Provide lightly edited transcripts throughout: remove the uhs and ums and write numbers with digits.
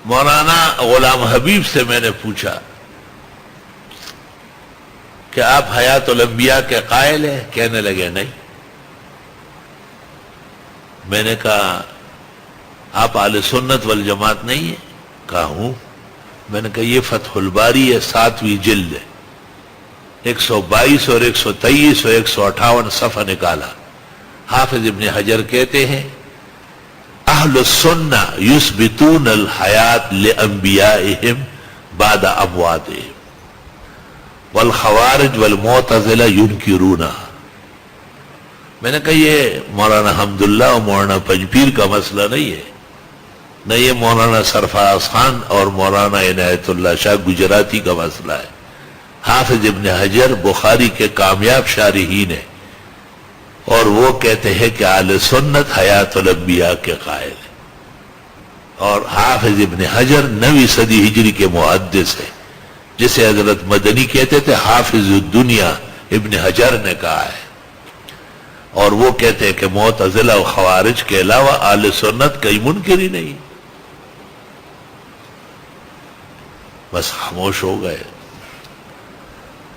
مولانا غلام حبیب سے میں نے پوچھا کہ آپ حیات الانبیاء کے قائل ہیں؟ کہنے لگے نہیں۔ میں نے کہا آپ اہل سنت والجماعت نہیں ہیں؟ کہا ہوں۔ میں نے کہا یہ فتح الباری ہے، 7ویں جلد ہے، 122 اور 123 اور 158 صفحہ نکالا۔ حافظ ابن حجر کہتے ہیں اہل السنہ یثبتون الحیات لانبیائہم بعد امواتہم والخوارج والمعتزلہ ینکرونہ۔ میں نے کہا یہ مولانا حمداللہ اور مولانا پنجپیر کا مسئلہ نہیں ہے، نہ یہ مولانا سرفراز خان اور مولانا عنایت اللہ شاہ گجراتی کا مسئلہ ہے۔ حافظ ابن حجر بخاری کے کامیاب شارحین ہیں، اور وہ کہتے ہیں کہ اہل سنت حیات الانبیاء کے قائل ہیں، اور حافظ ابن حجر 9ویں صدی ہجری کے محدث ہیں، جسے حضرت مدنی کہتے تھے حافظ الدنیا ابن حجر نے کہا ہے، اور وہ کہتے ہیں کہ معتزلہ و خوارج کے علاوہ اہل سنت کئی منکر ہی نہیں۔ بس خاموش ہو گئے۔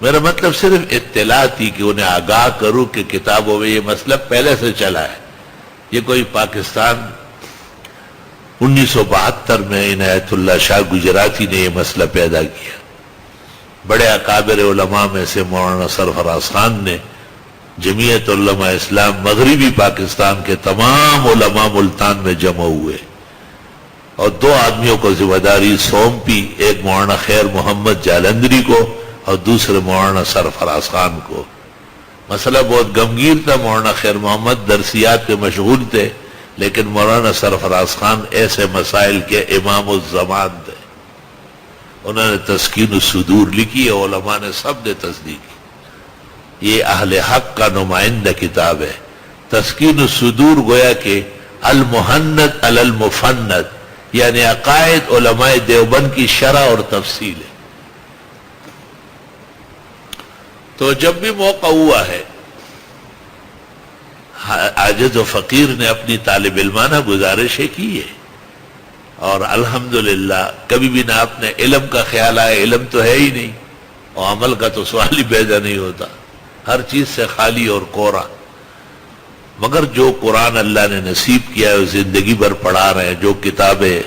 میرا مطلب صرف اطلاع تھی کہ انہیں آگاہ کروں کہ کتابوں میں یہ مسئلہ پہلے سے چلا ہے، یہ کوئی پاکستان 1972 میں عنایت اللہ شاہ گجراتی نے یہ مسئلہ پیدا کیا۔ بڑے اکابر علماء میں سے مولانا سرفراز خان نے جمعیت علماء اسلام مغربی پاکستان کے تمام علماء ملتان میں جمع ہوئے، اور 2 آدمیوں کو ذمہ داری سونپی، ایک مولانا خیر محمد جالندری کو اور دوسرے مولانا سرفراز خان کو۔ مسئلہ بہت غمگین تھا، مولانا خیر محمد درسیات پہ مشغول تھے، لیکن مولانا سرفراز خان ایسے مسائل کے امام الزمان تھے۔ انہوں نے تسکین الصدور لکھی ہے، علماء نے سب نے تصدیق کی۔ یہ اہل حق کا نمائندہ کتاب ہے۔ تسکین الصدور گویا کہ المحند علی المفند، یعنی عقائد علماء دیوبند کی شرح اور تفصیل ہے۔ تو جب بھی موقع ہوا ہے، عاجز و فقیر نے اپنی طالب علمانہ گزارشیں کی ہے، اور الحمدللہ کبھی بھی نہ اپنے علم کا خیال آیا، علم تو ہے ہی نہیں، اور عمل کا تو سوال ہی پیدا نہیں ہوتا، ہر چیز سے خالی اور کورا۔ مگر جو قرآن اللہ نے نصیب کیا ہے وہ زندگی بھر پڑھا رہے ہیں، جو کتابیں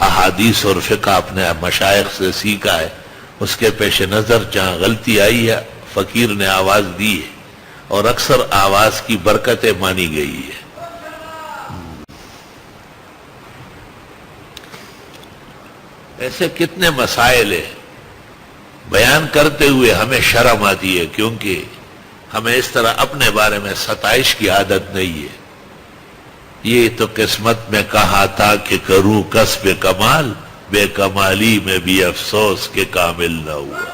احادیث اور فقہ اپنے مشائخ سے سیکھا ہے، اس کے پیش نظر جہاں غلطی آئی ہے فقیر نے آواز دی ہے، اور اکثر آواز کی برکتیں مانی گئی ہے۔ ایسے کتنے مسائل ہیں، بیان کرتے ہوئے ہمیں شرم آتی ہے، کیونکہ ہمیں اس طرح اپنے بارے میں ستائش کی عادت نہیں ہے۔ یہ تو قسمت میں کہا تھا کہ کروں کسب کمال، بے کمالی میں بھی افسوس کہ کامل نہ ہوا۔